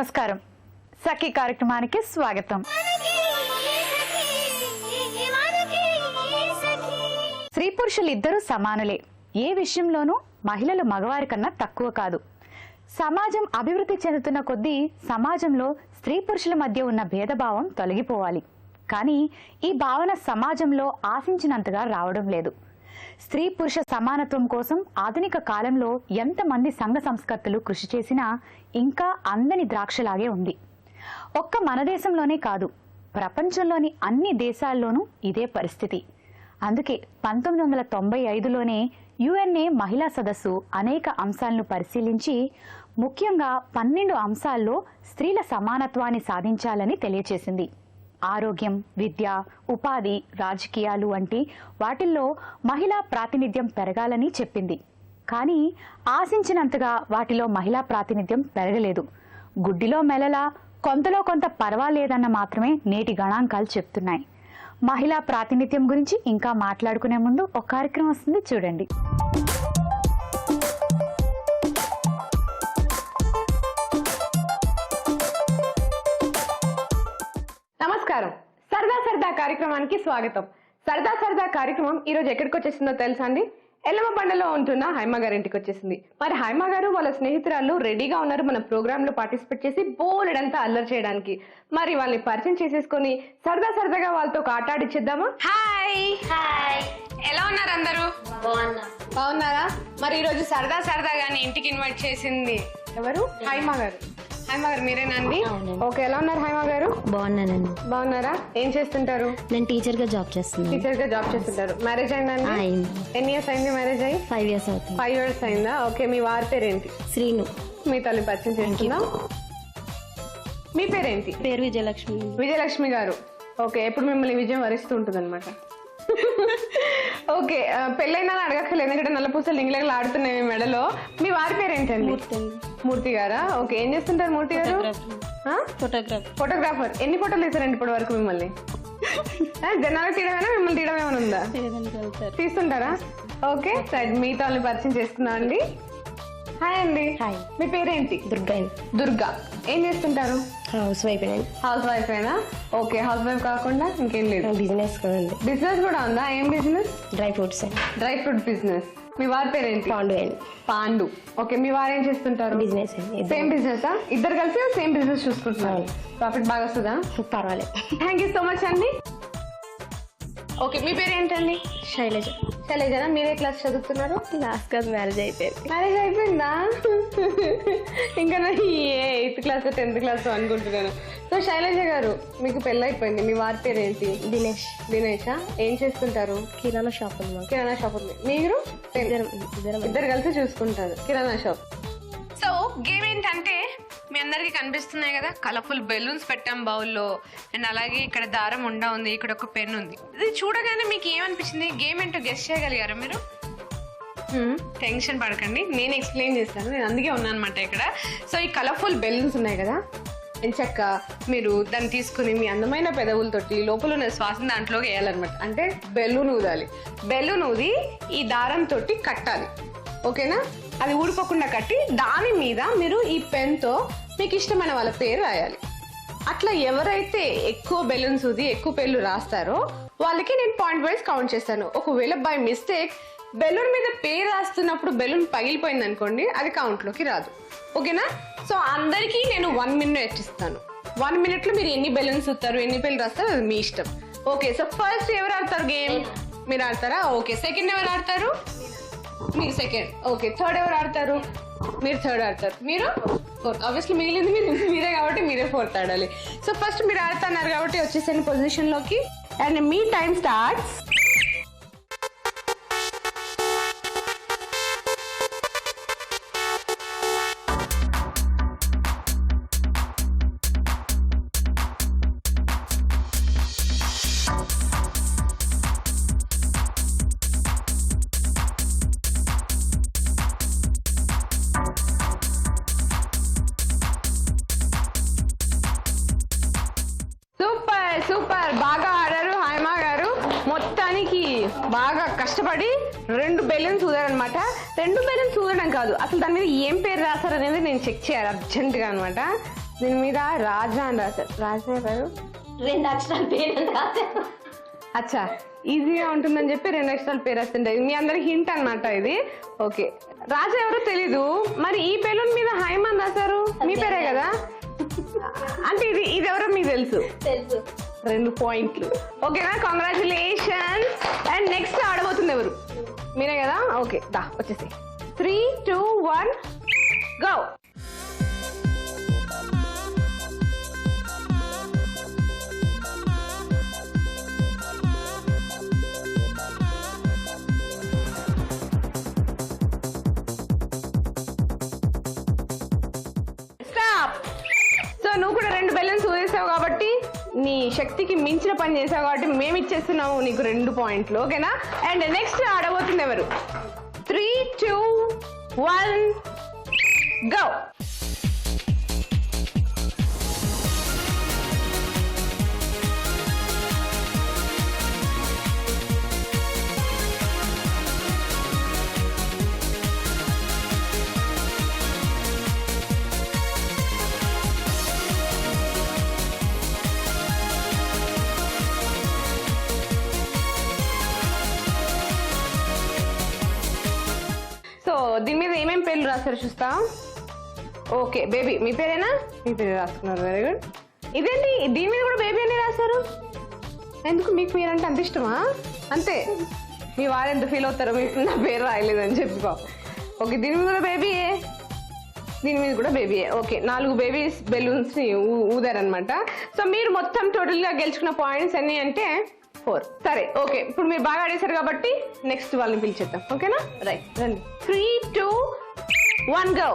నమస్కారం. సఖీ కార్యక్రమానికి స్వాగతం. స్త్రీ పురుషులు ఇద్దరూ సమానులే. ఏ విషయంలోనూ మహిళలు మగవారి కన్నా తక్కువ కాదు. సమాజం అభివృద్ధి చెందుతున్న కొద్దీ సమాజంలో స్త్రీ పురుషుల మధ్య ఉన్న భేదభావం తొలగిపోవాలి. కానీ ఈ భావన సమాజంలో ఆశించినంతగా రావడం లేదు. స్త్రీ పురుష సమానత్వం కోసం ఆధునిక కాలంలో ఎంతమంది సంఘ సంస్కర్తలు కృషి చేసినా ఇంకా అందని ద్రాక్షలాగే ఉంది. ఒక్క మన దేశంలోనే కాదు, ప్రపంచంలోని అన్ని దేశాల్లోనూ ఇదే పరిస్థితి. అందుకే 1995లోనే యుఎన్ఏ మహిళా సదస్సు అనేక అంశాలను పరిశీలించి ముఖ్యంగా 12 అంశాల్లో స్త్రీల సమానత్వాన్ని సాధించాలని తెలియచేసింది. ఆరోగ్యం, విద్య, ఉపాధి, రాజకీయాలు వంటి వాటిల్లో మహిళా ప్రాతినిధ్యం పెరగాలని చెప్పింది. కానీ ఆశించినంతగా వాటిలో మహిళా ప్రాతినిధ్యం పెరగలేదు. గుడ్డిలో మెలలా కొంతలో కొంత పర్వాలేదన్న మాత్రమే నేటి గణాంకాలు చెప్తున్నాయి. మహిళా ప్రాతినిధ్యం గురించి ఇంకా మాట్లాడుకునే ముందు ఒక కార్యక్రమం వస్తుంది, చూడండి. నమస్కారం. సరదా సరదా కార్యక్రమానికి స్వాగతం. సరదా సరదా కార్యక్రమం ఈ రోజు ఎక్కడికి వచ్చేసిందో తెలుసా అండి? ఎల్లమ్మబండలో ఉంటున్న హైమ గారి ఇంటికి వచ్చేసింది. మరి హైమ గారు వాళ్ళ స్నేహితురాలు రెడీగా ఉన్నారు మన ప్రోగ్రామ్ లో పార్టిసిపేట్ చేసి బోలెడంతా అల్లరి చేయడానికి. మరి వాళ్ళని పరిచయం చేసేసుకొని సరదా సరదాగా వాళ్ళతో ఒక ఆట ఆడిచ్చేద్దామా? హాయ్ హాయ్, ఎలా ఉన్నారు అందరూ? బాగున్నారా? మరి ఈ రోజు సరదా సరదాగాని ఇంటికి ఇన్వైట్ చేసింది ఎవరు? హైమ గారు. హైమ గారు మీరేనా అండి? ఓకే, ఎలా ఉన్నారు హైమ గారు? బాగున్నానండి. బాగున్నారా? ఏం చేస్తుంటారు? నేను టీచర్ గా జాబ్ చేస్తున్నాను. టీచర్ గా జాబ్ చేస్తుంటారు. మ్యారేజ్ అయిందండి? ఎన్ని ఇయర్స్ అయింది మ్యారేజ్ అయ్యి? 5 years అవుతుంది. 5 years అయిందా? ఓకే, మీ వారి పేరేంటి? శ్రీను. మీ తల్లి పరిచయం చేస్తున్నాం. మీ పేరేంటి? పేరు విజయలక్ష్మి. విజయలక్ష్మి గారు. ఓకే, ఎప్పుడు మిమ్మల్ని విజయం వరిస్తూ ఉంటుంది అనమాట. ఓకే, పెళ్ళైనా అడగక్కర్లేదు, ఎందుకంటే నల్లపూసలు లింగులగలు ఆడుతున్నాయి మీ మెడలో. మీ వారి పేరేంటండి? మూర్తి గారా? ఓకే, ఏం చేస్తుంటారు మూర్తి గారు? ఫోటోగ్రాఫర్. ఎన్ని ఫోటోలు తీసారండి ఇప్పటి వరకు మిమ్మల్ని? జనాలకు తీయడమేనా, మిమ్మల్ని తీయడం ఏమైనా ఉందా? తీస్తుంటారా? ఓకే, సరే, మీతో పరిచయం చేసుకున్నా అండి. హాయ్ అండి. హాయ్. మీ పేరేంటి? దుర్గా. దుర్గా. ఏం చేస్తుంటారు? Housewife. హౌస్ వైఫ్ అయినా? ఓకే, హౌస్ వైఫ్ కాకుండా ఇంకేం లేదు? బిజినెస్ ఉంది. బిజినెస్ కూడా ఉందా? ఏం business? Dry fruits. Dry fruit business. మీ వారి పేరేంటి? పాండు. పాండు. ఓకే, మీ వారు ఏం చేస్తుంటారు? బిజినెస్. Same business. ఇద్దరు కలిసి సేమ్ బిజినెస్ చూసుకుంటున్నారు. ప్రాఫిట్ బాగా వస్తుందా? పర్వాలేదు. థ్యాంక్ యూ సో మచ్ అండి. ఓకే, మీ పేరు ఏంటండి? శైలజ. శైలజనా? మీరే క్లాస్ చదువుతున్నారు? లాస్ట్ క్లాస్ మ్యారేజ్ అయిపోయింది. మ్యారేజ్ అయిపోయిందా? ఇంకా ఏ 8th క్లాస్ 10th క్లాస్ అనుకుంటున్నాను. సో శైలజ గారు, మీకు పెళ్ళి అయిపోయింది. మీ వారి పేరు ఏంటి? దినేష్. దినేషా? ఏం చేస్తుంటారు? కిరాణా షాప్ ఉంది. కిరాణా షాప్ ఉంది. మీరు? ఇద్దరు కలిసి చూసుకుంటారు కిరాణా షాప్. సో గేమ్ ఏంటంటే మీ అందరికి కనిపిస్తున్నాయి కదా, కలర్ఫుల్ బెలూన్స్ పెట్టాం బౌల్లో, అండ్ అలాగే ఇక్కడ దారం ఉండా ఉంది, ఇక్కడ ఒక పెన్ ఉంది. ఇది చూడగానే మీకు ఏమనిపించింది? గేమ్ ఏంటో గెస్ చేయగలిగారా మీరు? టెన్షన్ పడకండి, నేను ఎక్స్ప్లెయిన్ చేస్తాను. నేను అందుకే ఉన్నాను అనమాట ఇక్కడ. సో ఈ కలర్ఫుల్ బెలూన్స్ ఉన్నాయి కదా, ఎంచక్క మీరు దాన్ని తీసుకుని మీ అందమైన పెదవులతోటి లోపల ఉన్న శ్వాస దాంట్లోకి వేయాలన్నమాట. అంటే బెలూన్ ఊదాలి. బెలూన్ ఊది ఈ దారంతో కట్టాలి. ఓకేనా? అది ఊడిపోకుండా కట్టి దాని మీద మీరు ఈ పెన్తో మీకు ఇష్టమైన వాళ్ళ పేరు రాయాలి. అట్లా ఎవరైతే ఎక్కువ బెలూన్స్ ఊది ఎక్కువ పేర్లు రాస్తారో వాళ్ళకి నేను పాయింట్ వైజ్ కౌంట్ చేస్తాను. ఒకవేళ బై మిస్టేక్ బెలూన్ మీద పేరు రాస్తున్నప్పుడు బెలూన్ పగిలిపోయింది అనుకోండి, అది కౌంట్లోకి రాదు. ఓకేనా? సో అందరికీ నేను 1 minute ఇస్తాను. 1 minute మీరు ఎన్ని బెలూన్స్ ఊతారు, ఎన్ని పేర్లు రాస్తారు, అది మీ ఇష్టం. ఓకే, సో ఫస్ట్ ఎవరు ఆడతారు గేమ్? మీరు ఆడతారా? ఓకే, సెకండ్ ఎవరు ఆడతారు? మీరు సెకండ్. ఓకే, థర్డ్ ఎవరు ఆడతారు? మీరు థర్డ్ ఆడతారు. మీరు ఫోర్త్. ఆబ్వియస్లీ మిగిలింది మీరే కాబట్టి మీరే ఫోర్త్ ఆడాలి. సో ఫస్ట్ మీరు ఆడుతున్నారు కాబట్టి వచ్చేసరి పొజిషన్ లోకి, and me time starts. Super, బాగా ఆడారు హైమ గారు. మొత్తానికి బాగా కష్టపడి 2 బెలూన్స్ ఊదారనమాట. 2 బెలూన్స్ ఊదడం కాదు, అసలు దాని మీద ఏం పేరు రాశారు అనేది నేను చెక్ చేయాలి అర్జెంటుగా అనమాట. దీని మీద రాజా అని రాశారు. రాజా గారు 2 అక్షరాల పేరు రాశాను. అచ్చా, ఈజీగా ఉంటుందని చెప్పి 2 అక్షరాల పేరు వస్తుంటాయి. మీ అందరికి హింట్ అన్నమాట ఇది. ఓకే, రాజా ఎవరో తెలీదు. మరి ఈ బెలూన్ మీద హైమాన్ రాశారు, మీ పేరే కదా? అంటే ఇది ఎవరో మీకు తెలుసు. 2 పాయింట్లు. ఓకేనా, కంగ్రాచులేషన్స్. అండ్ నెక్స్ట్ ఆడబోతుంది ఎవరు? మీరే కదా? ఓకే, దా వచ్చేసి 3, 2, 1 గో. సో నువ్వు కూడా 2 బెలూన్స్ ఊదేసావు కాబట్టి, నీ శక్తికి మించిన పని చేసావు కాబట్టి మేము ఇచ్చేస్తున్నాము నీకు 2 పాయింట్లు. ఓకేనా? అండ్ నెక్స్ట్ ఆడబోతుంది ఎవరు? 3, 2, 1 గో. సో దీని మీద ఏమేమి పేర్లు రాస్తారు చూస్తా. ఓకే, బేబీ మీ పేరేనా? మీ పేరు రాసుకున్నారు, వెరీ గుడ్. ఇదేంటి, దీని మీద కూడా బేబీ అని రాశారు? ఎందుకు, మీకు మీరంటే అంత ఇష్టమా? అంతే, మీ వారు ఎంత ఫీల్ అవుతారో మీకు నా పేరు రాయలేదని చెప్పుకో. ఓకే, దీని మీద కూడా బేబీయే, దీని మీద కూడా బేబీయే. ఓకే, 4 బేబీస్ బెలూన్స్ ని ఊదారనమాట. సో మీరు మొత్తం టోటల్ గా గెలుచుకున్న పాయింట్స్ అన్ని అంటే 4. సరే, ఓకే, ఇప్పుడు మీరు బాగా ఆడేశారు కాబట్టి నెక్స్ట్ వాళ్ళని పిలిచేద్దాం. ఓకేనా? రైట్, రండి. 3, 2, 1 గో.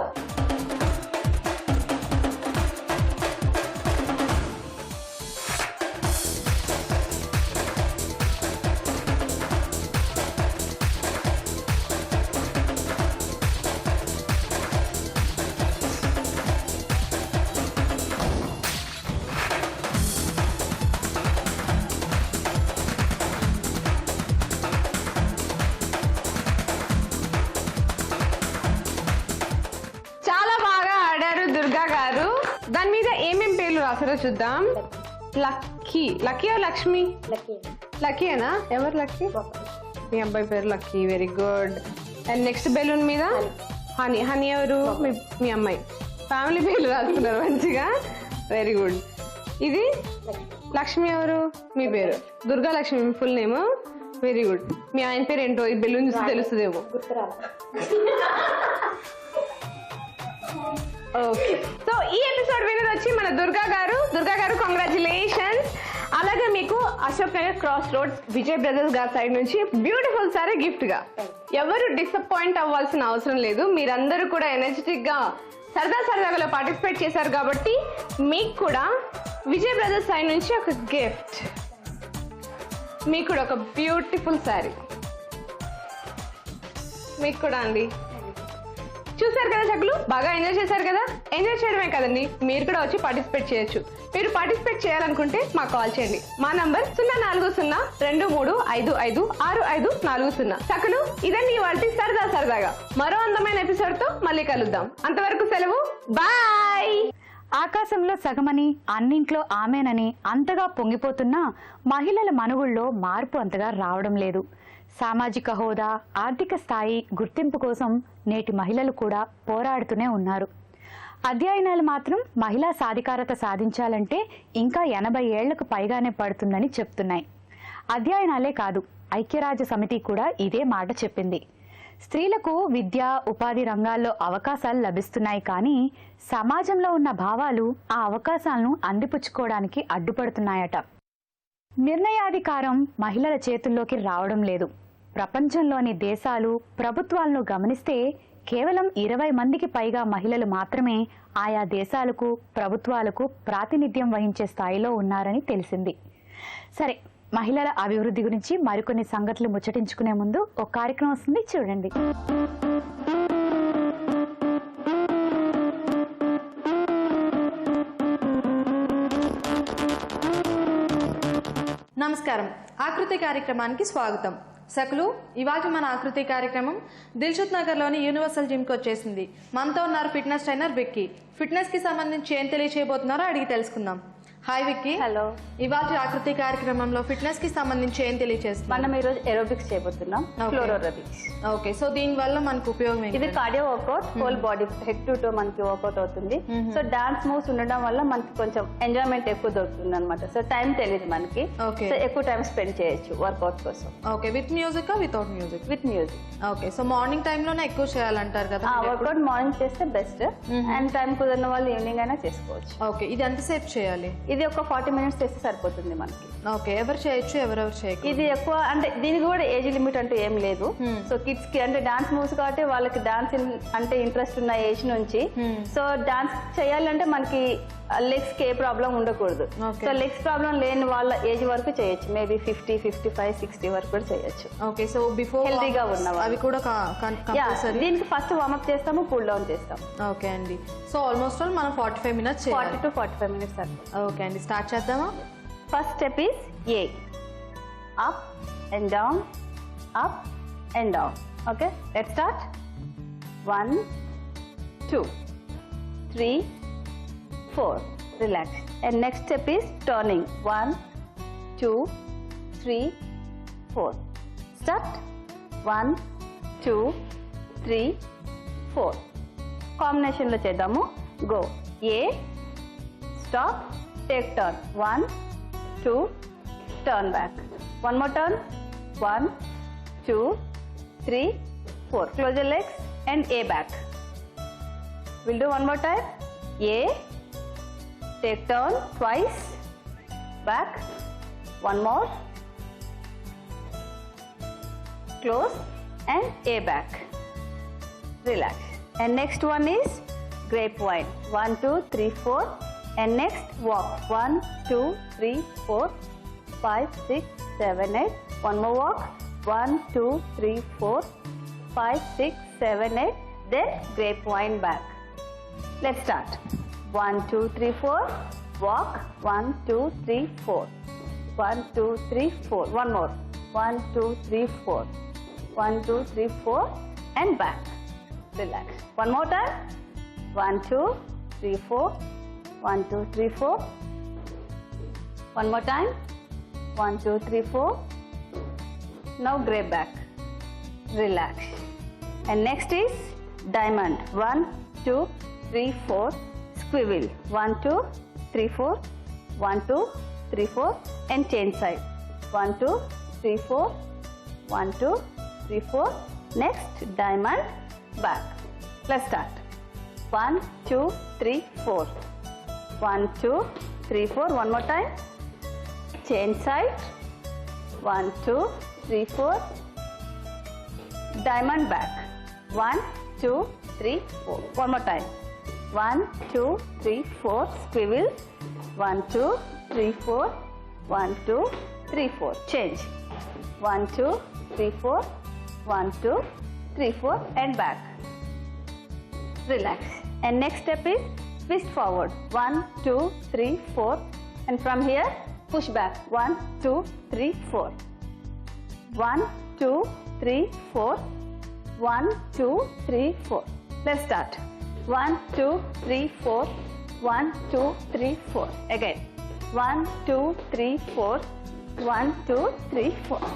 దాని మీద ఏమేం పేర్లు రాసారో చూద్దాం. Lucky, lucky Lakshmi? లక్కీనా? ఎవరు లక్కీ? మీ అబ్బాయి పేరు lucky, very good. And next balloon మీద హనీ. హనీ ఎవరు? మీ అమ్మాయి. ఫ్యామిలీ పేర్లు రాస్తున్నారు మంచిగా, వెరీ గుడ్. ఇది లక్ష్మి ఎవరు? మీ పేరు దుర్గా లక్ష్మి, మీ ఫుల్ నేమ్, వెరీ గుడ్. మీ ఆయన పేరు ఏంటో ఈ బెలూన్ చూసి తెలుస్తుందేమో. ఓకే, సో ఈ ఎపిసోడ్ విన్నర్ వచ్చి మన దుర్గా గారు. దుర్గా గారు, కంగ్రాచులేషన్స్. అలాగే మీకు Ashok Nagar cross roads Vijay brothers గారి సైడ్ నుంచి బ్యూటిఫుల్ సారీ గిఫ్ట్ గా. ఎవరు డిసప్పాయింట్ అవ్వాల్సిన అవసరం లేదు. మీరందరూ కూడా ఎనర్జెటిక్ గా సరదాగా పార్టిసిపేట్ చేశారు కాబట్టి మీకు కూడా విజయ్ బ్రదర్స్ సైడ్ నుంచి ఒక గిఫ్ట్. మీకు కూడా ఒక బ్యూటిఫుల్ సారీ. మీకు కూడా అండి. చూసారు కదా చక్కలు, బాగా ఎంజాయ్ చేశారు కదా? ఎంజాయ్ చేయడమే కదండి, మీరు కూడా వచ్చి పార్టిసిపేట్ చేయొచ్చు. మీరు పార్టిసిపేట్ చేయాలనుకుంటే మాకు కాల్ చేయండి. మా నంబర్ 0402355640. చక్కలు, ఇదండి ఇవాళ సరదాగా మరో అందమైన ఎపిసోడ్ తో మళ్ళీ కలుద్దాం. అంతవరకు సెలవు, బాయ్. ఆకాశంలో సగమని, అన్నింట్లో ఆమెనని అంతగా పొంగిపోతున్నా మహిళల మనుగుల్లో మార్పు అంతగా రావడం లేదు. సామాజిక హోదా, ఆర్థిక స్థాయి, గుర్తింపు కోసం నేటి మహిళలు కూడా పోరాడుతూనే ఉన్నారు. అధ్యయనాలు మాత్రం మహిళా సాధికారత సాధించాలంటే ఇంకా 80 ఏళ్లకు పైగానే పడుతుందని చెప్తున్నాయి. అధ్యయనాలే కాదు, ఐక్యరాజ్య సమితి కూడా ఇదే మాట చెప్పింది. స్త్రీలకు విద్య, ఉపాధి రంగాల్లో అవకాశాలు లభిస్తున్నాయి, కానీ సమాజంలో ఉన్న భావాలు ఆ అవకాశాలను అందిపుచ్చుకోవడానికి అడ్డుపడుతున్నాయట. నిర్ణయాధికారం మహిళల చేతుల్లోకి రావడం లేదు. ప్రపంచంలోని దేశాలు, ప్రభుత్వాలను గమనిస్తే కేవలం 20 మందికి పైగా మహిళలు మాత్రమే ఆయా దేశాలకు, ప్రభుత్వాలకు ప్రాతినిధ్యం వహించే స్థాయిలో ఉన్నారని తెలిసింది. సరే, మహిళల అభివృద్ధి గురించి మరికొన్ని సంగతులు ముచ్చటించుకునే ముందు ఒక కార్యక్రమం వస్తుంది, చూడండి. నమస్కారం, ఆకృతి కార్యక్రమానికి స్వాగతం. సకులు ఇవాళ మన ఆకృతి కార్యక్రమం దిల్షుక్ నగర్లోని యూనివర్సల్ జిమ్కి వచ్చేసింది. మనతో ఉన్నారు ఫిట్నెస్ ట్రైనర్ విక్కీ. ఫిట్నెస్కి సంబంధించి ఏం తెలియచేయబోతున్నారో అడిగి తెలుసుకుందాం. హాయ్ విక్కీ. హలో. ఇవాళ ఆకృతి కార్యక్రమంలో ఫిట్నెస్కి సంబంధించి ఏం తెలియచేస్తున్నాం? మనం ఈరోజు ఏరోబిక్స్ చేయబోతున్నాం. Floor aerobics. ఓకే, సో దీని వల్ల మనకు ఉపయోగం ఏంటి? ఇది cardio workout, whole body head to toe మనకి వర్కౌట్ అవుతుంది. సో డాన్స్ మూవ్స్ ఉండడం వల్ల మనకి కొంచెం ఎంజాయ్మెంట్ ఎక్కువ దొరుకుతుంది అనమాట. సో టైం తెలియదు మనకి. Okay. సో ఎక్కువ టైం స్పెండ్ చేయొచ్చు వర్కౌట్ కోసం. Okay, with music without music? With music. Okay, so morning టైంలోనే ఎక్కువ చేయాలంటారు కదా? వర్కౌట్ మార్నింగ్ చేస్తే బెస్ట్. అండ్ టైం కుదిరిన వాళ్ళు ఈవినింగ్ అయినా చేసుకోవచ్చు. ఓకే, ఇది ఎంతసేపు చేయాలి? ఇది ఒక 40 minutes చేస్తే సరిపోతుంది మనకి. ఓకే, ఎవరు చేయొచ్చు ఎవరెవరు చేయొచ్చు? ఇది ఎక్కువ అంటే దీనికి కూడా ఏజ్ లిమిట్ అంటూ ఏం లేదు. సో కిడ్స్ కి అంటే డాన్స్ మూవ్స్ కాబట్టి వాళ్ళకి డాన్స్ అంటే ఇంట్రెస్ట్ ఉన్న ఏజ్ నుంచి సో డాన్స్ చేయాలంటే మనకి లెగ్స్ కి ఏ ప్రాబ్లం ఉండకూడదు. సో లెగ్స్ ప్రాబ్లం లేని వాళ్ళ ఏజ్ వరకు చేయొచ్చు. మేబీ 50, 55, 60 వరకు కూడా చేయొచ్చు. ఓకే, సో బిఫోర్ హెల్తీగా ఉన్న అవి కూడా దీనికి ఫస్ట్ వార్మప్ చేస్తాము, కూల్ డౌన్ చేస్తాం. ఓకే అండి, సో ఆల్మోస్ట్ ఆల్ మనం 45 minutes 40 to 45 minutes అండి. ఓకే అండి, స్టార్ట్ చేద్దామా? First step is a, up and down, up and down. Okay, let's start. 1, 2, 3, 4. Relax. And next step is turning. 1, 2, 3, 4. Start. 1, 2, 3, 4. Combination lo cheddaamu. Go. A, stop, take turn. 1, 2, turn back. One more turn. 1, 2, 3, 4. Close your legs and A back. We'll do one more time. A, take turn twice, back, one more, close and A back. Relax. And next one is grapevine. 1, 2, 3, 4. And next walk. 1, 2, 3, 4, 5, 6, 7, 8. One more walk. 1, 2, 3, 4, 5, 6, 7, 8. Then grapevine back. Let's start. 1, 2, 3, 4. Walk. 1, 2, 3, 4. 1, 2, 3, 4. One more. 1, 2, 3, 4. 1, 2, 3, 4. And back. Relax. One more time. 1, 2, 3, 4. 1, 2, 3, 4. One more time. 1, 2, 3, 4. Now grab back. Relax. And next is diamond. 1, 2, 3, 4. Squivel. 1, 2, 3, 4. 1, 2, 3, 4. And chain side. 1, 2, 3, 4. 1, 2, 3, 4. Next diamond back. Let's start. 1, 2, 3, 4. 1, 2, 3, 4. One more time. Chain side. 1, 2, 3, 4. Diamond back. 1, 2, 3, 4. One more time. 1, 2, 3, 4. Squivel. 1, 2, 3, 4. 1, 2, 3, 4. Change. 1, 2, 3, 4. 1, 2, 3, 4. And back. Relax. And next step is twist forward. 1, 2, 3, 4. And from here, push back. 1, 2, 3, 4. 1, 2, 3, 4. 1, 2, 3, 4. Let's start. 1, 2, 3, 4. 1, 2, 3, 4. Again. 1, 2, 3, 4. 1, 2, 3, 4.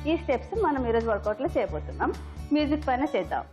ఈ steps మనం ఈరోజు వర్కౌట్లో చేయబోతున్నాం. Music పైన చేద్దాం.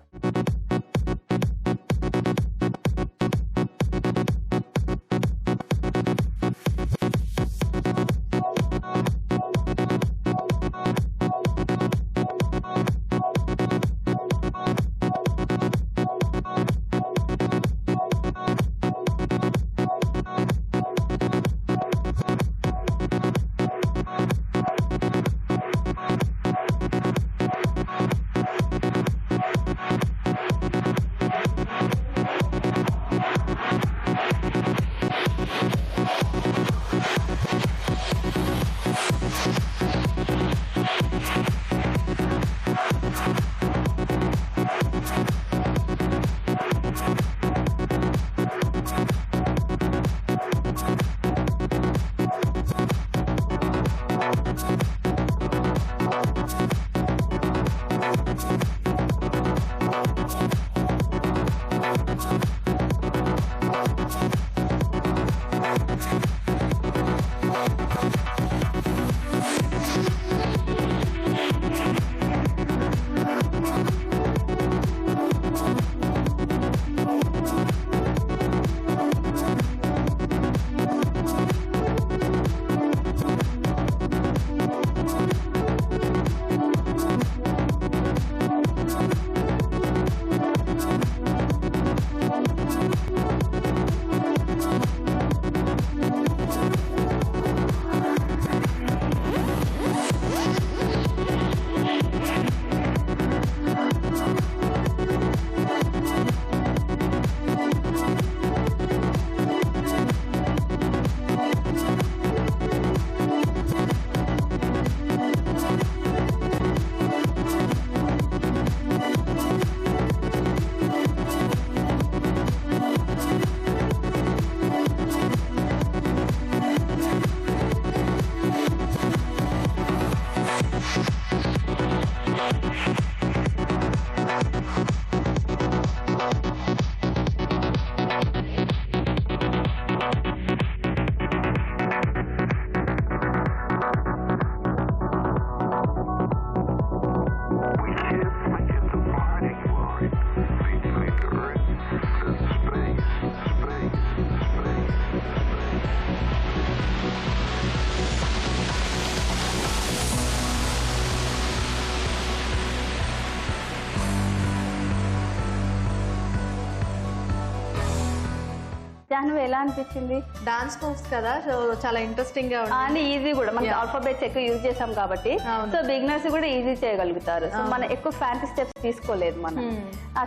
జాహ్నవి ఎలా అనిపించింది? Dance moves కదా, so చాలా ఇంట్రెస్టింగ్ గా ఉంది. అని ఈజీ కూడా, మనకి ఆల్ఫాబెట్స్ ఎక్కువ యూజ్ చేసాం కాబట్టి సో బిగినర్స్ కూడా ఈజీ చేయగలుగుతారు. సో మనం ఎక్కువ ఫ్యాన్సీ స్టెప్స్ తీసుకోలేదు మనం.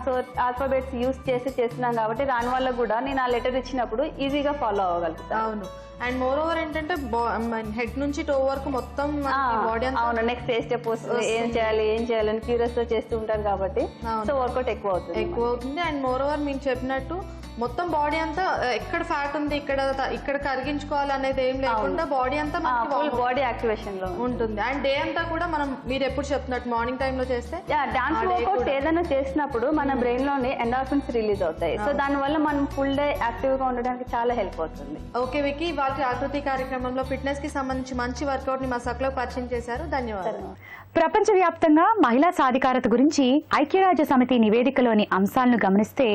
సో ఆల్ఫాబెట్స్ యూజ్ చేసినాం కాబట్టి దాని వల్ల కూడా నేను ఆ లెటర్ ఇచ్చినప్పుడు ఈజీగా ఫాలో అవ్వగలుగుతాను. అవును. అండ్ మోర్ ఓవర్ ఏంటంటే హెడ్ నుంచి టో వరకు మొత్తం బాడీ అంతా. అవును, నెక్స్ట్ ఏ స్టెప్ వస్తుంది, ఏం చేయాలని క్యూరియస్ తో చేస్తూ ఉంటాం కాబట్టి సో వర్కౌట్ ఎక్కువ అవుతుంది. అండ్ మోర్ ఓవర్ మీరు చెప్పినట్టు మొత్తం బాడీ అంతా ఎక్కడ ఫ్యాట్ ఉంది, ఇక్కడ కరిగించుకోవాలి అనేది ఏం లేకుండా బాడీ అంతా బాడీ యాక్టివేషన్ లో ఉంటుంది. అండ్ డే అంతా కూడా మనం మీరు ఎప్పుడు చెప్తున్నట్టు మార్నింగ్ టైమ్ లో చేస్తే డాన్స్ వర్కౌట్ ఏదైనా చేసినప్పుడు మన బ్రెయిన్ లోనే ఎండార్ఫిన్స్ రిలీజ్ అవుతాయి. సో దాని వల్ల మనం ఫుల్ డే యాక్టివ్ గా ఉండడానికి చాలా హెల్ప్ అవుతుంది. ఓకే వికీ, వాటి ఆకృతి కార్యక్రమంలో ఫిట్నెస్ కి సంబంధించి మంచి వర్కౌట్ ని మా సక్లో పరిచయం చేశారు. ధన్యవాదాలు. ప్రపంచవ్యాప్తంగా మహిళా సాధికారత గురించి ఐక్యరాజ్య సమితి నివేదికలోని అంశాలను గమనిస్తే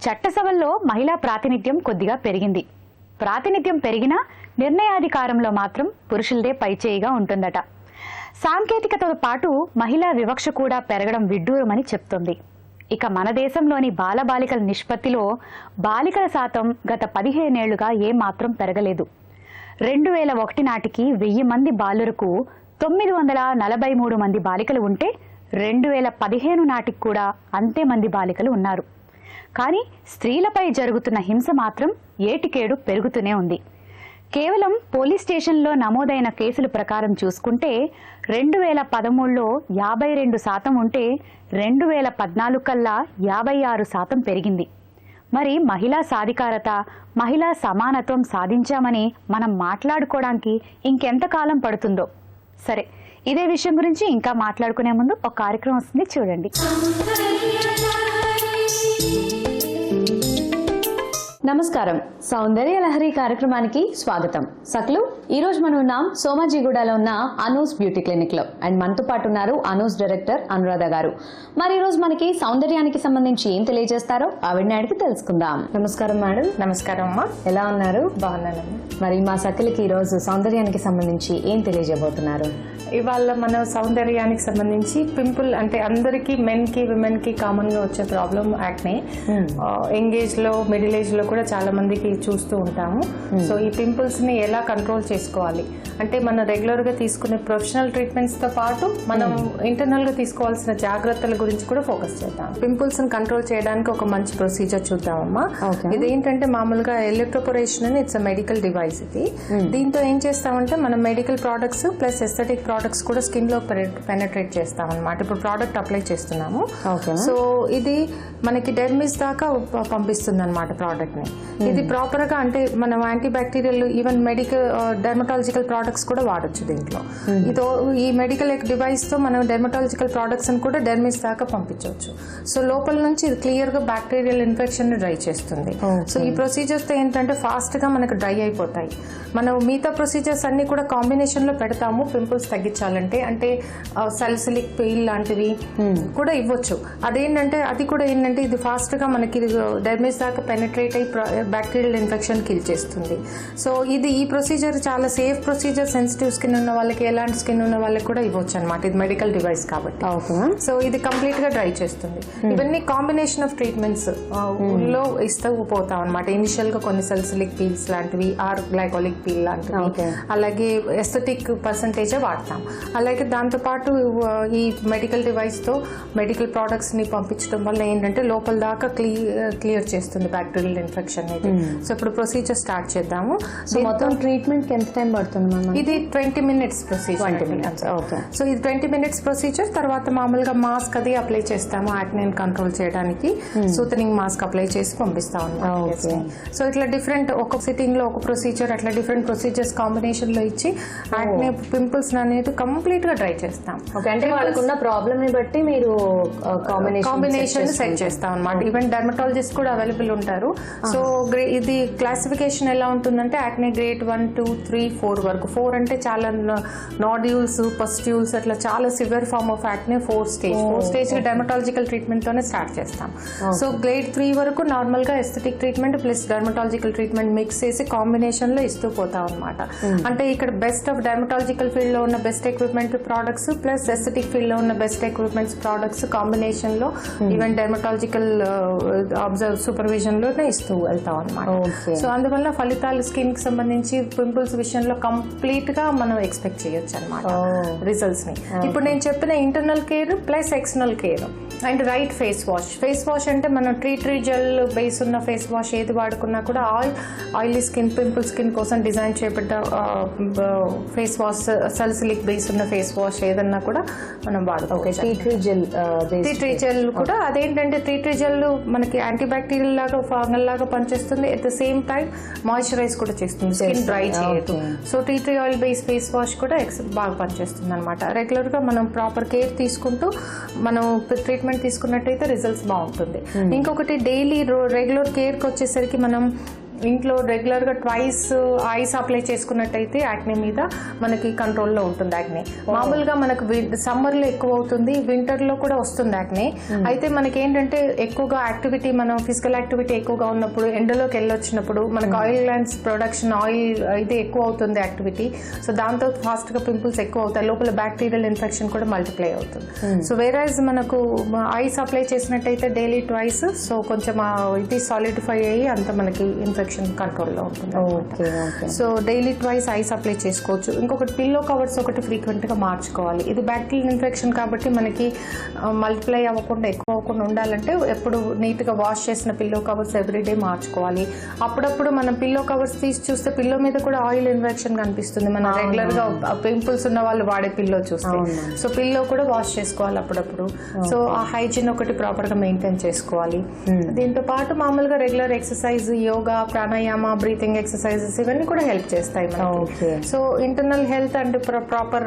చట్టసభల్లో మహిళా ప్రాతినిధ్యం కొద్దిగా పెరిగింది. ప్రాతినిధ్యం పెరిగినా నిర్ణయాధికారంలో మాత్రం పురుషులదే పైచేయిగా ఉంటుందట. సాంకేతికతతో పాటు మహిళా వివక్ష కూడా పెరగడం విడ్డూరమని చెప్తోంది. ఇక మన దేశంలోని బాలబాలికల నిష్పత్తిలో బాలికల శాతం గత 15 ఏళ్లుగా ఏమాత్రం పెరగలేదు. 2001 నాటికి 1000 మంది బాలురకు 943 మంది బాలికలు ఉంటే 2015 నాటికి కూడా అంతే మంది బాలికలు ఉన్నారు. కానీ స్త్రీలపై జరుగుతున్న హింస మాత్రం ఏటికేడు పెరుగుతూనే ఉంది. కేవలం పోలీస్ స్టేషన్లో నమోదైన కేసుల ప్రకారం చూసుకుంటే 2013లో 52% ఉంటే 2014 కల్లా 56% పెరిగింది. మరి మహిళా సాధికారత, మహిళా సమానత్వం సాధించామని మనం మాట్లాడుకోవడానికి ఇంకెంతకాలం పడుతుందో. సరే, ఇదే విషయం గురించి ఇంకా మాట్లాడుకునే ముందు ఒక కార్యక్రమం వస్తుంది, చూడండి. నమస్కారం, సౌందర్య లహరి కార్యక్రమానికి స్వాగతం. సక్లు, ఈ రోజు మనం ఉన్నాం సోమాజిగూడలో ఉన్న అనూస్ బ్యూటీ క్లినిక్ లో. అండ్ మనతో పాటు ఉన్నారు అనూస్ డైరెక్టర్ అనురాధ గారు. మరి ఈ రోజు మనకి సౌందర్యానికి సంబంధించి ఏం తెలియజేస్తారో ఆవిడని అడిగి తెలుసుకుందాం. నమస్కారం మేడం. నమస్కారం అమ్మా. ఎలా ఉన్నారు? బాగున్నానమ్మా. మరి మా సక్లకి ఈ రోజు సౌందర్యానికి సంబంధించి ఏం తెలియజేయబోతున్నారు? ఇవాళ మన సౌందర్యానికి సంబంధించి పింపుల్ అంటే అందరికి, మెన్ కి విమెన్ కి కామన్ గా వచ్చే ప్రాబ్లం యాక్నే. యంగ్ ఏజ్ లో, మిడిల్ ఏజ్ లో కూడా చాలా మందికి చూస్తూ ఉంటాము. సో ఈ పింపుల్స్ ని ఎలా కంట్రోల్ చేసుకోవాలి అంటే మన రెగ్యులర్ గా తీసుకునే ప్రొఫెషనల్ ట్రీట్మెంట్స్ తో పాటు మనం ఇంటర్నల్ గా తీసుకోవాల్సిన జాగ్రత్తల గురించి కూడా ఫోకస్ చేద్దాం. పింపుల్స్ ని కంట్రోల్ చేయడానికి ఒక మంచి ప్రొసీజర్ చూద్దామమ్మా. ఇదేంటంటే మామూలుగా ఎలక్ట్రోపోరేషన్ అని ఇట్స్ మెడికల్ డివైస్. ఇది దీంతో ఏం చేస్తామంటే మనం medical products plus aesthetic products కూడా స్కిన్ లో పెనట్రేట్ చేస్తాం అనమాట. ఇప్పుడు ప్రోడక్ట్ అప్లై చేస్తున్నాము. సో ఇది మనకి డెర్మిస్ దాకా పంపిస్తుంది అనమాట ప్రోడక్ట్ ని. ఇది ప్రాపర్ గా అంటే మనం anti bacterial, even medical dermatological products కూడా వాడచ్చు దీంట్లో. ఇదో ఈ మెడికల్ డివైస్ తో మనం డెర్మటాలజికల్ ప్రోడక్ట్స్ కూడా డెర్మిస్ దాకా పంపించవచ్చు. సో లోపల నుంచి ఇది క్లియర్ గా బ్యాక్టీరియల్ ఇన్ఫెక్షన్ ని డ్రై చేస్తుంది. సో ఈ ప్రొసీజర్స్ తో ఏంటంటే ఫాస్ట్ గా మనకు డ్రై అయిపోతాయి. మనం మిగతా ప్రొసీజర్స్ అన్ని కూడా కాంబినేషన్ లో పెడతాము పింపుల్స్ తగ్గించాలంటే. అంటే సల్సిలిక్ పీల్ లాంటివి కూడా ఇవ్వచ్చు. అదేంటంటే అది కూడా ఏంటంటే ఇది ఫాస్ట్ గా మనకి డెర్మిస్ దాకా పెనట్రేట్ అయ్యి బ్యాక్టీరియల్ ఇన్ఫెక్షన్ కిల్ చేస్తుంది. సో ఈ ప్రొసీజర్ చాలా సేఫ్ ప్రొసీజర్. సెన్సిటివ్ స్కిన్ ఉన్న వాళ్ళకి, ఎలాంటి స్కిన్ ఉన్న వాళ్ళకి కూడా ఇవ్వచ్చు అనమాట. ఇది మెడికల్ డివైస్ కాబట్టి. సో ఇది కంప్లీట్ గా డ్రై చేస్తుంది. ఇవన్నీ కాంబినేషన్ ఆఫ్ ట్రీట్మెంట్స్ లో ఇస్తూ పోతాం అనమాట. ఇనిషియల్ గా కొన్ని సల్సిలిక్ పీల్స్ లాంటివి, ఆర్ గ్లైకోలిక్ పీల్ లాంటివి, అలాగే ఎస్థెటిక్ పర్సంటేజ్ వాడతాం. అలాగే దాంతో పాటు ఈ మెడికల్ డివైస్ తో మెడికల్ ప్రొడక్ట్స్ ని పంపించడం వల్ల ఏంటంటే లోపల దాకా క్లియర్ చేస్తుంది బ్యాక్టీరియల్ ఇన్ఫెక్షన్ అనేది. సో ఇప్పుడు ప్రొసీజర్ స్టార్ట్ చేద్దాము. సో మొత్తం ట్రీట్మెంట్ కి ఎంత టైం పడుతుంది? ఇది 20 minutes ప్రొసీజర్. సో ఇది 20 minutes ప్రొసీజర్. తర్వాత మామూలుగా మాస్క్ అది అప్లై చేస్తాము యాక్నేని కంట్రోల్ చేయడానికి. సూతనింగ్ మాస్క్ అప్లై చేసి పంపిస్తాం అన్నమాట. సో ఇట్లా డిఫరెంట్ ఒక సిట్టింగ్ లో ఒక ప్రొసీజర్, అట్లా డిఫరెంట్ ప్రొసీజర్స్ కాంబినేషన్ లో ఇచ్చి యాక్నే పింపుల్స్ అనేది కంప్లీట్ గా డ్రై చేస్తాం. అంటే వాళ్ళకున్న ప్రాబ్లమ్ ని బట్టి మీరు కాంబినేషన్ సెట్ చేస్తాం అన్నమాట. ఈవెన్ డెర్మటాలజిస్ట్ కూడా అవైలబుల్ ఉంటారు. సో ఇది క్లాసిఫికేషన్ ఎలా ఉంటుందంటే యాక్నే గ్రేడ్ 1, 2, 3, 4 వరకు. 4 అంటే చాలా నాడ్యూల్స్, పస్ట్యూల్స్, అట్లా చాలా severe form of acne 4 stage dermatological treatment తోనే స్టార్ట్ చేస్తాం. సో గ్రేడ్ 3 వరకు నార్మల్ గా aesthetic treatment plus dermatological treatment mix చేసి కాంబినేషన్ లో ఇస్తూ పోతాం అనమాట. అంటే ఇక్కడ బెస్ట్ ఆఫ్ డెర్మటాలజికల్ ఫీల్డ్ లో ఉన్న best equipment products plus aesthetic field లో ఉన్న బెస్ట్ ఎక్విప్మెంట్స్ ప్రోడక్ట్స్ కాంబినేషన్ లో ఈవెన్ డెర్మటాలజికల్ సూపర్విజన్ లోనే ఇస్తూ వెళ్తాం అనమాట. Okay. సో అందువల్ల ఫలితాలు స్కిన్ కి సంబంధించి పింపుల్స్ విషయంలో కంప్లీట్ గా మనం ఎక్స్పెక్ట్ చేయొచ్చు అనమాట రిజల్ట్స్ ని. ఇప్పుడు నేను చెప్పిన internal care plus external care and right face wash అంటే మనం ట్రీ జెల్ బేస్ ఉన్న ఫేస్ వాష్ ఏది వాడుకున్నా కూడా ఆయిలీ స్కిన్ పింపుల్ స్కిన్ కోసం డిజైన్ చేయబడ్డ ఫేస్ వాష్ సల్సిలిక్ బేస్ ఉన్న ఫేస్ వాష్ ఏదన్నా కూడా మనం వాడుకోవచ్చు. టీ జెల్ కూడా అదేంటంటే టీ జెల్ మనకి యాంటీ బ్యాక్టీరియల్ లాగా ఫంగల్ లాగా పనిచేస్తుంది, at the same time moisturise కూడా చేస్తుంది, స్కిన్ డ్రై చేయదు. So tea oil base face wash కూడా బాగా పనిచేస్తుంది అనమాట. రెగ్యులర్ గా మనం ప్రాపర్ కేర్ తీసుకుంటూ మనం ట్రీట్మెంట్ తీసుకున్నట్టయితే రిజల్ట్స్ బాగుంటుంది. ఇంకొకటి డైలీ రెగ్యులర్ కేర్కి వచ్చేసరికి మనం ఇంట్లో రెగ్యులర్ గా ట్వైస్ ఐస్ అప్లై చేసుకున్నట్టయితే యాక్నే మీద మనకి కంట్రోల్లో ఉంటుంది. యాక్నే మామూలుగా మనకు సమ్మర్ లో ఎక్కువ అవుతుంది, వింటర్ లో కూడా వస్తుంది యాక్నే. అయితే మనకి ఏంటంటే ఎక్కువగా యాక్టివిటీ మనం ఫిజికల్ యాక్టివిటీ ఎక్కువగా ఉన్నప్పుడు ఎండలోకి వెళ్ళొచ్చినప్పుడు మనకు ఆయిల్ గ్లాండ్స్ ప్రొడక్షన్ ఆయిల్ ఇది ఎక్కువ అవుతుంది యాక్టివిటీ. సో దాంతో ఫాస్ట్ గా పింపుల్స్ ఎక్కువ అవుతాయి, లోపల బ్యాక్టీరియల్ ఇన్ఫెక్షన్ కూడా మల్టిప్లై అవుతుంది. సో వేరేజ్ మనకు ఐస్ అప్లై చేసినట్టయితే డైలీ ట్వైస్ సో కొంచెం ఇది సాలిడిఫై అయ్యి అంత మనకి ఇన్ఫెక్షన్ కంట్రోల్లో ఉంటుంది. So daily twice ice apply చేసుకోవచ్చు. ఇంకొకటి పిల్లో కవర్స్ ఒకటి ఫ్రీక్వెంట్ గా మార్చుకోవాలి. ఇది బ్యాక్టీరియల్ ఇన్ఫెక్షన్ కాబట్టి మనకి మల్టిప్లై అవ్వకుండా ఎక్కువ అవ్వకుండా ఉండాలంటే ఎప్పుడు నీట్ గా వాష్ చేసిన పిల్లో కవర్స్ ఎవ్రీడే మార్చుకోవాలి. అప్పుడప్పుడు మనం పిల్లో కవర్స్ తీసి చూస్తే పిల్లో మీద కూడా ఆయిల్ ఇన్ఫెక్షన్ కనిపిస్తుంది మనం రెగ్యులర్ గా పింపుల్స్ ఉన్న వాళ్ళు వాడే పిల్లో చూస్తే. సో పిల్లో కూడా వాష్ చేసుకోవాలి అప్పుడప్పుడు. సో ఆ హైజీన్ ఒకటి ప్రాపర్ గా మెయింటైన్ చేసుకోవాలి. దీంతో పాటు మామూలుగా రెగ్యులర్ ఎక్సర్సైజ్, యోగా, ప్రాణాయామ, బ్రీతింగ్ ఎక్సర్సైజెస్ ఇవన్నీ కూడా హెల్ప్ చేస్తాయి మనకి. So internal health and proper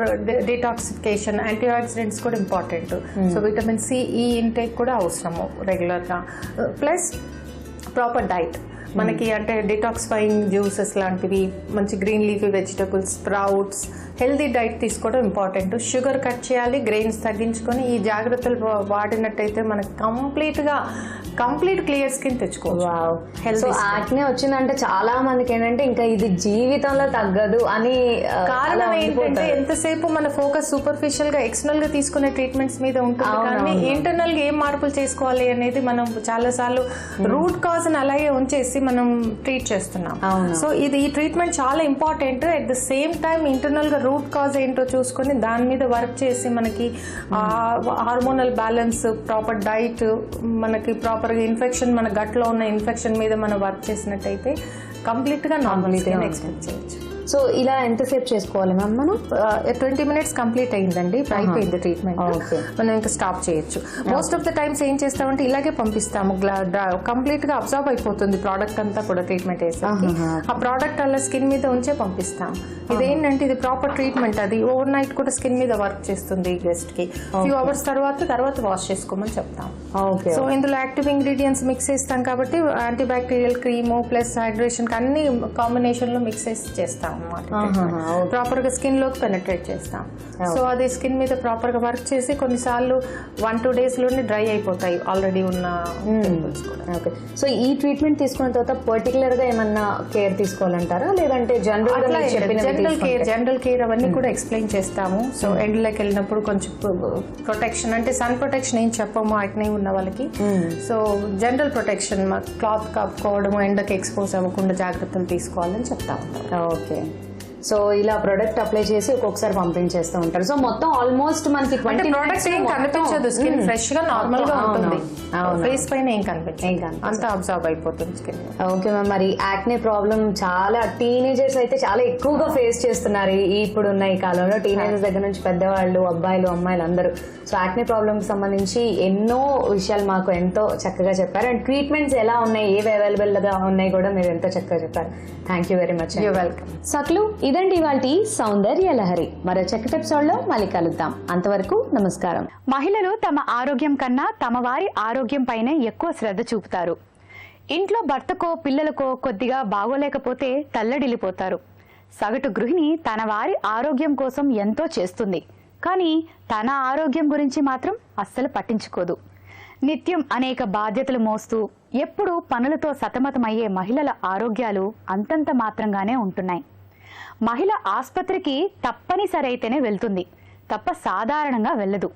detoxification, anti oxidants కూడా important. So vitamin C, E intake కూడా అవసరము రెగ్యులర్ గా. ప్లస్ ప్రాపర్ డైట్ మనకి అంటే డిటాక్సిఫైయింగ్ జ్యూసెస్ లాంటివి, మంచి green leafy vegetables, sprouts, healthy diet తీసుకోవడం ఇంపార్టెంట్. షుగర్ కట్ చేయాలి, గ్రెయిన్స్ తగ్గించుకొని ఈ జాగ్రత్తలు వాడినట్టయితే మనకి కంప్లీట్ క్లియర్ స్కిన్ తెచ్చుకోవచ్చు. సో యాక్నే వచ్చిందంటే చాలా మందికి ఏంటంటే ఇంకా ఇది జీవితంలో తగ్గదు అని కారణం ఏంటంటే ఎంతసేపు మన ఫోకస్ సూపర్ఫిషియల్ గా ఎక్స్టర్నల్ గా తీసుకునే ట్రీట్మెంట్స్ మీద ఉంటుంది, కానీ ఇంటర్నల్ గా ఏం మార్పులు చేసుకోవాలి అనేది మనం చాలా సార్లు రూట్ కాజ్ అని అలాగే ఉంచేసి మనం ట్రీట్ చేస్తున్నాం. సో ఈ ట్రీట్మెంట్ చాలా important. At the same time internal గా రూట్ కాజ్ ఏంటో చూసుకొని దాని మీద వర్క్ చేసి మనకి హార్మోనల్ బ్యాలెన్స్, ప్రాపర్ డైట్, మనకి ప్రాపర్ ఇన్ఫెక్షన్ మన గట్ లో ఉన్న ఇన్ఫెక్షన్ మీద మనం వర్క్ చేసినట్టయితే కంప్లీట్ గా నార్మల్ ఎక్స్పెక్ట్ చేయొచ్చు. సో ఇలా ఎంతసేపు చేసుకోవాలి మ్యామ్ మనం? 20 minutes కంప్లీట్ అయిందండి, అయిపోయింది ట్రీట్మెంట్, మనం ఇంకా స్టాప్ చేయొచ్చు. మోస్ట్ ఆఫ్ ద టైమ్స్ ఏం చేస్తామంటే ఇలాగే పంపిస్తాము, కంప్లీట్ గా అబ్జర్వ్ అయిపోతుంది ప్రోడక్ట్ అంతా కూడా ట్రీట్మెంట్ వేసేసి. ఆ ప్రోడక్ట్ అలా స్కిన్ మీద ఉంచే పంపిస్తాం. ఇదేంటంటే ఇది ప్రాపర్ ట్రీట్మెంట్, అది ఓవర్ నైట్ కూడా స్కిన్ మీద వర్క్ చేస్తుంది గెస్ట్ కి. ఫ్యూ అవర్స్ తర్వాత వాష్ చేసుకోమని చెప్తాం. సో ఇందులో యాక్టివ్ ఇంగ్రీడియంట్స్ మిక్స్ చేస్తాం కాబట్టి anti bacterial cream plus hydration అన్ని కాంబినేషన్ లో మిక్స్ చేస్తాం అన్నమాట. ప్రాపర్ గా స్కిన్ లోకి పెనట్రేట్ చేస్తాం. సో అది స్కిన్ మీద ప్రాపర్ గా వర్క్ చేసి కొన్నిసార్లు 1-2 days లోనే డ్రై అయిపోతాయి ఆల్రెడీ ఉన్న పింపుల్స్ కూడా. సో ఈ ట్రీట్మెంట్ తీసుకున్న తర్వాత పర్టికులర్ గా ఏమన్నా కేర్ తీసుకోవాలంటారా, లేదంటే జనరల్ కేర్ అవన్నీ కూడా ఎక్స్ప్లెయిన్ చేస్తాము. సో ఎండ్లోకి వెళ్ళినప్పుడు కొంచెం ప్రొటెక్షన్, అంటే సన్ ప్రొటెక్షన్ ఏం చెప్పము యాక్నే ఉన్న వాళ్ళకి. సో జనరల్ ప్రొటెక్షన్, క్లాత్ కప్పుకోవడం, ఎండకి ఎక్స్పోజ్ అవ్వకుండా జాగ్రత్తలు తీసుకోవాలని చెప్తా ఉంటాం. ఓకే. సో ఇలా ప్రొడక్ట్ అప్లై చేసి ఒక్కొక్కసారి పంపించేస్తూ ఉంటారు. సో మొత్తం ఆల్మోస్ట్ మనకి ప్రొడక్ట్ ఏం కనిపించదు, స్కిన్ ఫ్రెష్ గా నార్మల్ గా ఉంటుంది, ఫేస్ పైన ఏం కనిపించదు, అంతా అబ్జర్వ్ అయిపోతుంది స్కిన్. ఓకే మ్యామ్, మరి యాక్నే ప్రాబ్లం చాలా టీనేజర్స్ అయితే చాలా ఎక్కువగా ఫేస్ చేస్తున్నారు ఇప్పుడున్న ఈ కాలంలో. టీనేజర్స్ దగ్గర నుంచి పెద్దవాళ్ళు, అబ్బాయిలు, అమ్మాయిలు అందరూ. సో యాక్నే ప్రాబ్లమ్ కి సంబంధించి ఎన్నో విషయాలు మాకు ఎంతో చక్కగా చెప్పారు. అండ్ ట్రీట్మెంట్స్ ఎలా ఉన్నాయి, ఏవి అవైలబుల్ గా ఉన్నాయి కూడా మీరు ఎంతో చక్కగా చెప్పారు. Thank you very much. You're welcome. సక్లు, ఇదండి ఇవాల్టి సౌందర్య లహరి. మరో చక్కటి ఎపిసోడ్ లో మళ్ళీ కలుద్దాం. అంతవరకు నమస్కారం. మహిళలు తమ ఆరోగ్యం కన్నా తమ వారి ఆరోగ్యం పైనే ఎక్కువ శ్రద్ధ చూపుతారు. ఇంట్లో భర్తకో పిల్లలకో కొద్దిగా బాగోలేకపోతే తల్లడిల్లిపోతారు. సగటు గృహిణి తన వారి ఆరోగ్యం కోసం ఎంతో చేస్తుంది, కానీ తన ఆరోగ్యం గురించి మాత్రం అస్సలు పట్టించుకోదు. నిత్యం అనేక బాధ్యతలు మోస్తూ ఎప్పుడూ పనులతో సతమతమయ్యే మహిళల ఆరోగ్యాలు అంతంత మాత్రంగానే ఉంటున్నాయి. మహిళ ఆస్పత్రికి తప్పనిసరైతేనే వెళ్తుంది తప్ప సాధారణంగా వెళ్ళదు.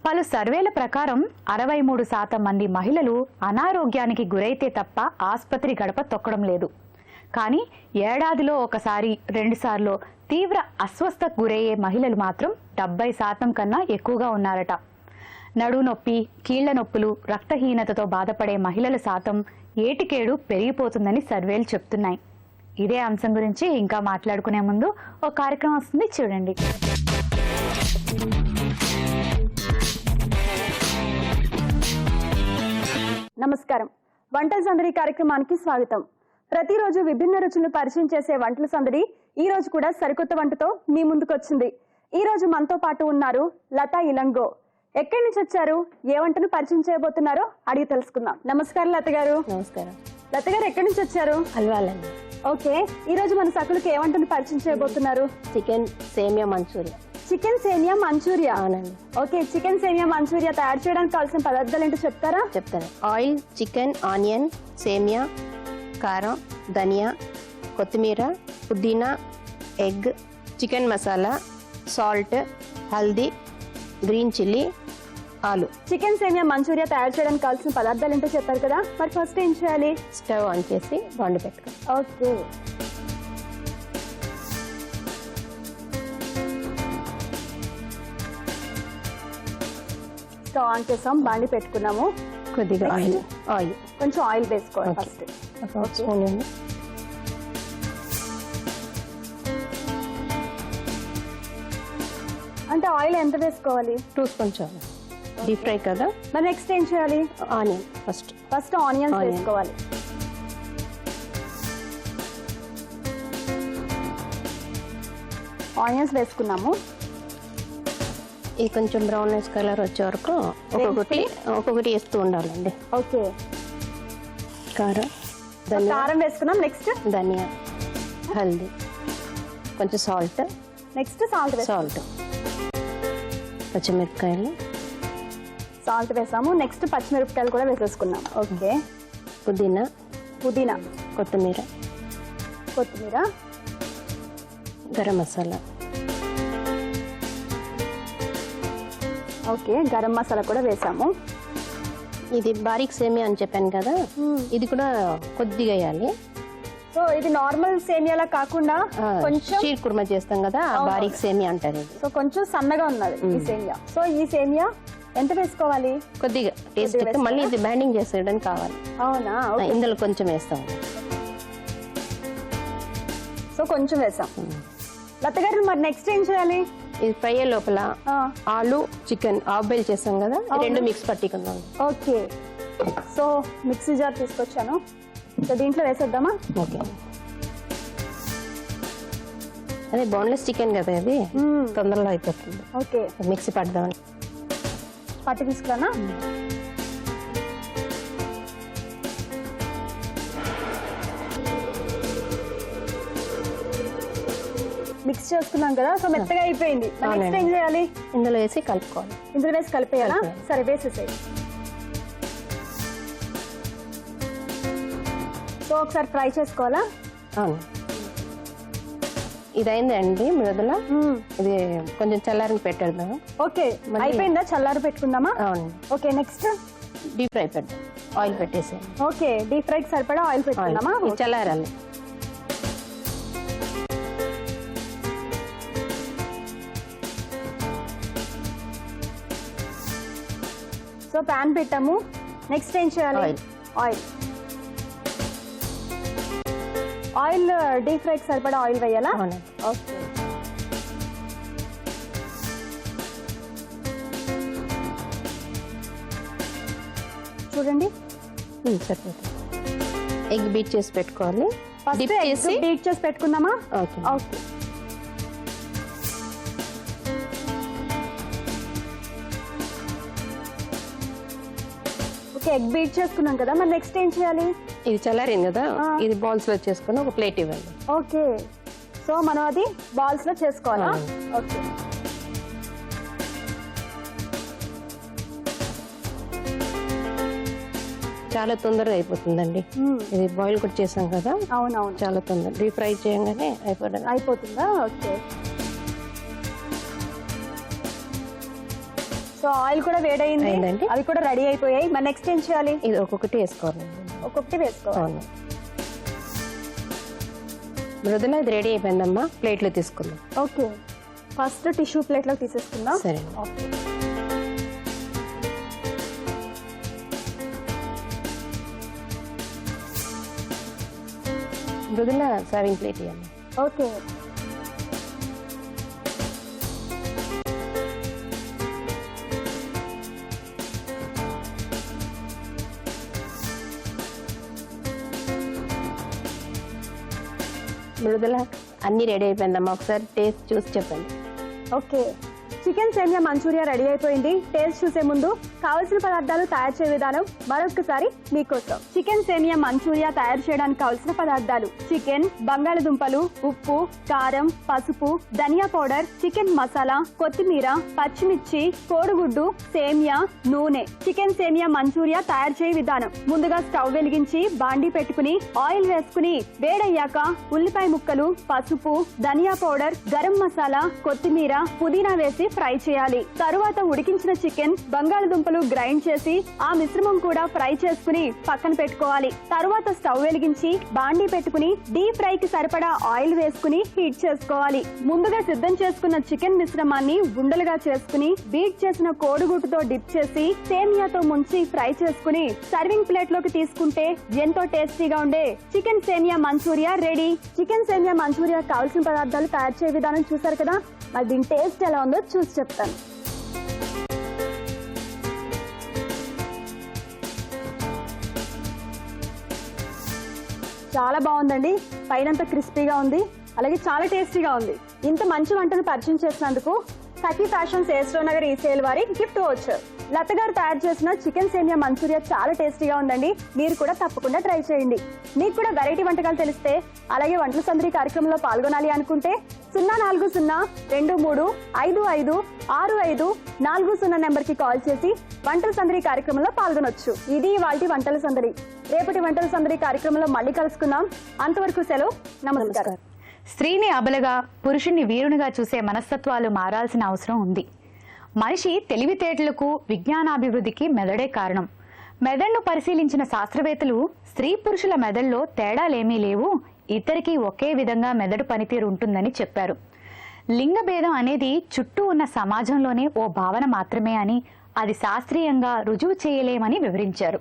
పలు సర్వేల ప్రకారం 63% మంది మహిళలు అనారోగ్యానికి గురైతే తప్ప ఆసుపత్రి గడప తొక్కడం లేదు. కానీ ఏడాదిలో ఒకసారి 2 సార్లు తీవ్ర అస్వస్థకు గురయ్యే మహిళలు మాత్రం 70% కన్నా ఎక్కువగా ఉన్నారట. నడుము నొప్పి, కీళ్ల నొప్పులు, రక్తహీనతతో బాధపడే మహిళల శాతం ఏటికేడు పెరిగిపోతుందని సర్వేలు చెప్తున్నాయి. ఇదే అంశం గురించి ఇంకా మాట్లాడుకునే ముందు ఒక కార్యక్రమం వస్తుంది, చూడండి. నమస్కారం, వంటల సందడి కార్యక్రమానికి స్వాగతం. ప్రతిరోజు విభిన్న రుచులను పరిచయం చేసే వంటల సందడి ఈ రోజు కూడా సరికొత్త వంటతో మీ ముందుకు వచ్చింది. ఈ రోజు మనతో పాటు ఉన్నారు లతా ఇలంగో. ఎక్కడి నుంచి వచ్చారు, ఏ వంటను పరిచయం చేయబోతున్నారో అడిగి తెలుసుకుందాం. నమస్కారం లత గారు. నమస్కారం. లత గారు ఎక్కడి నుంచి వచ్చారు? అల్వాలండి. ఓకే, ఈ రోజు మన సకులకి ఏ వంటను పరిచయం చేయబోతున్నారు? చికెన్ సేమియా మంచూరియా. చికెన్ సేమియా మంచూరియా. అవునండి. ఓకే, చికెన్ సేమియా మంచూరియా తయారు చేయడానికి కావాల్సిన పదార్థాలు ఏంటో చెప్తారా? చెప్తాను. ఆయిల్, చికెన్, ఆనియన్, సేమియా, కారం, ధనియా, కొత్తిమీర, పుదీనా, egg, chicken masala, salt, haldi, green chilli, ఆలు. చికెన్ సేమియా మంచూరియా తయారు చేయడానికి కావాల్సిన పదార్థాలు ఏంటో చెప్పారు కదా, మరి ఫస్ట్ ఏం చేయాలి? స్టవ్ ఆన్ చేసి వండి పెట్టుకోండి. ఓకే, స్టవ్ ఆన్ చేసాం, బాండి పెట్టుకున్నాము. కొద్దిగా ఆయిల్ కొంచెం ఆయిల్ వేసుకోవాలి ఓకే. ఫస్ట్. ఒక స్పూన్ ఉంది. అంటే ఆయిల్ ఎంత వేసుకోవాలి? 2 స్పూన్స్ డీప్ ఫ్రై కదా. మరి నెక్స్ట్ ఏం చేయాలి? Onion first onions Onion. వేసుకోవాలి. ఆనియన్స్ వేసుకున్నాము. ఇది కొంచెం బ్రౌనిష్ కలర్ వచ్చే వరకు ఒక్కొక్కటి వేస్తూ ఉండాలండి. ఓకే, కారం, ధనియా, కారం వేసుకున్నాం. నెక్స్ట్ ధనియా, హల్దీ, కొంచెం సాల్ట్, సాల్ట్ పచ్చిమిరపకాయలు, సాల్ట్ వేసాము. నెక్స్ట్ పచ్చిమిరపకాయలు కూడా వేసేసుకున్నాం. ఓకే, పుదీనా, కొత్తిమీర, గరం మసాలా. ఓకే, గరం మసాలా కూడా వేసాము. ఇది బారీక్ సేమియా అని చెప్పాను కదా, ఇది కూడా కొద్దిగా వేయాలి. సో ఇది నార్మల్ సేమియాలా కాకుండా కొంచెం షీర్ కుర్మా చేస్తాం కదా, బారీక్ సేమియా అంటారు ఇది. సో కొంచెం సన్నగా ఉన్నది ఈ సేమియా. సో ఈ సేమియా ఎంత వేసుకోవాలి? కొద్దిగా టేస్ట్, మళ్ళీ ఇది బ్యాండింగ్ చేసేయడానికి కావాలి. అవునా? ఇందులో కొంచెం వేస్తాం. సో కొంచెం వేసాం. లత గారు, మరి నెక్స్ట్ ఏం చేయాలి? ఇది ఫ్రై అయ్యే లోపల ఆలు, చికెన్ హాఫ్ బాయిల్ చేస్తాం కదా, రెండు మిక్స్ పట్టుకుందాం. ఓకే, సో మిక్సీ జార్ తీసుకొచ్చాను. సో దీంట్లో వేసేద్దామా? ఓకే, అదే బోన్లెస్ చికెన్ కదా, ఇది తొందరలో అయిపోతుంది. ఓకే, మిక్సీ పడదామని పట్టి తీసుకురానా? మిక్స్ చేసుకున్నాం కదా, సో మెత్తగా అయిపోయింది. నెక్స్ట్ ఏం చేయాలి? ఇందులో వేసి కలుపుకోవాలి. ఇందులో వేసి కలిపేయాలా? సరే, వేసేసాయి. సో ఒకసారి ఫ్రై చేసుకోవాలా? అవును, ఇది అయిందండి మృదుల. ఇది కొంచెం చల్లారని పెట్టేద్దాం. ఓకే, అయిపోయిందా? చల్లారి పెట్టుకుందామా? అవును. ఓకే, నెక్స్ట్ డీప్ ఫ్రై పెడదాం. ఆయిల్ పెట్టేసి. ఓకే, డీప్ ఫ్రైకి సరిపడా ఆయిల్ పెట్టుకుందామా? ఇది చల్లారాలి. సో ప్యాన్ పెట్టాము. నెక్స్ట్ ఏం చేయాలి? ఆయిల్ డీప్ ఫ్రైకి సరిపడా ఆయిల్ వేయాలా? ఓకే, చూడండి సరిపోతుంది. ఎగ్ బీట్ చేసి పెట్టుకోవాలి. బీట్ చేసి పెట్టుకుందామా? ఓకే. ఓకే, ఎగ్ బీట్ చేసుకున్నాం కదా, మరి నెక్స్ట్ ఏం చేయాలి? ఇది చల్లారింది కదా, ఇది బాల్స్ లో చేసుకుని ఒక ప్లేట్ ఇవ్వండి. ఓకే, సో మనం అది బాల్స్ లో చేసుకోవాలా? ఓకే, చాలా తొందరగా అయిపోతుందండి. ఇది బాయిల్ కూడా చేసాం కదా. అవునవును, చాలా తొందర డీప్ ఫ్రై చేయగానే అయిపోతుందా? ఓకే, సో సో ఆయిల్ కూడా వేడైంది, అయిందండి. అవి కూడా రెడీ అయిపోయాయి. మరి నెక్స్ట్ ఏం చేయాలి? ఇది ఒక్కొక్కటి వేసుకోవాలండి. ఒక్కొక్కటి వేసుకోవాలి. అవును. మృదుల ఇది రెడీ అయిపోయిందమ్మా, ప్లేట్లో తీసుకుందాం. ఓకే, ఫస్ట్ టిష్యూ ప్లేట్లోకి తీసేసుకుందాం. సరే. ఓకే. మృదుల సర్వింగ్ ప్లేట్ ఇవ్వండి. ఓకే, మృదుల అన్నీ రెడీ అయిపోయిందమ్మా, ఒకసారి టేస్ట్ చూసి చెప్పండి. ఓకే. చికెన్ సేమియా మంచూరియా రెడీ అయిపోయింది. టేస్ట్ చూసే ముందు కావలసిన పదార్థాలు తయారు చేసే విధానం మరొకసారి మీకోసం. చికెన్ సేమియా మంచూరియా తయారు చేయడానికి కావలసిన పదార్థాలు: చికెన్, బంగాళదుంపలు, ఉప్పు, కారం, పసుపు, ధనియా పౌడర్, చికెన్ మసాలా, కొత్తిమీర, పచ్చిమిర్చి, కోడిగుడ్డు, సేమియా, నూనె. చికెన్ సేమియా మంచూరియా తయారు చేయ విధానం: ముందుగా స్టవ్ వెలిగించి బాండీ పెట్టుకుని ఆయిల్ వేసుకుని వేడయ్యాక ఉల్లిపాయ ముక్కలు, పసుపు, ధనియా పౌడర్, గరం మసాలా, కొత్తిమీర, పుదీనా వేసి ఫ్రై చేయాలి. తరువాత ఉడికించిన చికెన్, బంగాళదుంపలు గ్రైండ్ చేసి ఆ మిశ్రమం కూడా ఫ్రై చేసుకుని పక్కన పెట్టుకోవాలి. తరువాత స్టవ్ వెలిగించి బాండీ పెట్టుకుని డీప్ ఫ్రై కి సరిపడా ఆయిల్ వేసుకుని హీట్ చేసుకోవాలి. ముందుగా సిద్ధం చేసుకున్న చికెన్ మిశ్రమాన్ని ఉండలుగా చేసుకుని బీట్ చేసిన కోడిగుడ్డుతో డిప్ చేసి సేమియాతో ముంచి ఫ్రై చేసుకుని సర్వింగ్ ప్లేట్ లోకి తీసుకుంటే ఎంతో టేస్టీగా ఉండే చికెన్ సేమియా మంచూరియా రెడీ. చికెన్ సేమియా మంచూరియా కావాల్సిన పదార్థాలు తయారు చేయ విధానం చూసారు కదా, మరి దీని టేస్ట్ ఎలా ఉందో చూసి చెప్తాను. చాలా బాగుందండి, పైనంతా క్రిస్పీగా ఉంది, అలాగే చాలా టేస్టీగా ఉంది. ఇంత మంచి వంటను పరిచయం చేసినందుకు సఖీ ఫ్యాషన్స్ ఏస్రో నగర్ ఈసేల్ వారి గిఫ్ట్ వచ్చారు. లత గారు తయారు చేసిన చికెన్ సేమియా మంచూరియా చాలా టేస్టీగా ఉందండి. మీరు కూడా తప్పకుండా ట్రై చేయండి. మీకు కూడా వెరైటీ వంటకాలు తెలిస్తే, అలాగే వంటల సందడి కార్యక్రమంలో పాల్గొనాలి అనుకుంటే 0402355556540 నెంబర్ కి కాల్ చేసి వంటల సందడి కార్యక్రమంలో పాల్గొనొచ్చు. ఇది ఇవాల్టి వంటల సందడి. రేపటి వంటల సందడి కార్యక్రమంలో మళ్ళీ కలుసుకుందాం. అంతవరకు సెలవు, నమస్కారం. స్త్రీని అబలగా, పురుషుణ్ణి వీరునిగా చూసే మనస్తత్వాలు మారాల్సిన అవసరం ఉంది. మనిషి తెలివితేటలకు, విజ్ఞానాభివృద్ధికి మెదడే కారణం. మెదడును పరిశీలించిన శాస్త్రవేత్తలు స్త్రీ పురుషుల మెదడులో తేడాలేమీ లేవు, ఇద్దరికీ ఒకే విధంగా మెదడు పనితీరు ఉంటుందని చెప్పారు. లింగభేదం అనేది చుట్టూ ఉన్న సమాజంలోనే ఓ భావన మాత్రమే అని, అది శాస్త్రీయంగా రుజువు చేయలేమని వివరించారు.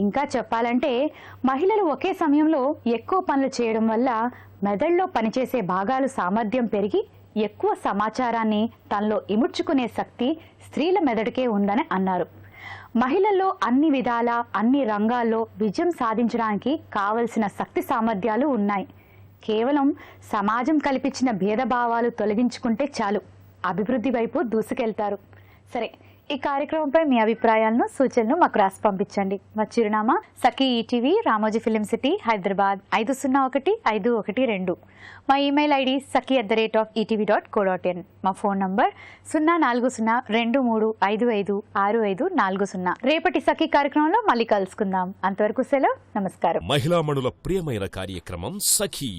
ఇంకా చెప్పాలంటే మహిళలు ఒకే సమయంలో ఎక్కువ పనులు చేయడం వల్ల మెదడులో పనిచేసే భాగాలు సామర్థ్యం పెరిగి ఎక్కువ సమాచారాన్ని తనలో ఇముడ్చుకునే శక్తి స్త్రీల మెదడుకే ఉందని అన్నారు. మహిళల్లో అన్ని విధాల, అన్ని రంగాల్లో విజయం సాధించడానికి కావలసిన శక్తి సామర్థ్యాలు ఉన్నాయి. కేవలం సమాజం కల్పించిన భేదభావాలు తొలగించుకుంటే చాలు, అభివృద్ధి వైపు దూసుకెళ్తారు. సరే, ఈ కార్యక్రమంపై మీ అభిప్రాయాలను, సూచనలు మాకు రాసి పంపించండి. మా చిరునామా Sakhi ETV, Ramoji film city, Hyderabad 501512. మా ఇమెయిల్ ఐడి saki@etv.co.in. మా ఫోన్ నంబర్ 04023556540. రేపటి సఖీ కార్యక్రమంలో మళ్ళీ కలుసుకుందాం. అంతవరకు సెలవు, నమస్కారం. మహిళామణుల ప్రియమైన కార్యక్రమం సఖీ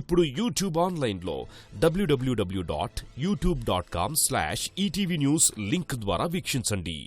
ఇప్పుడు యూట్యూబ్ ఆన్లైన్లో www.youtube.com/ETV News లింక్ ద్వారా వీక్షించండి.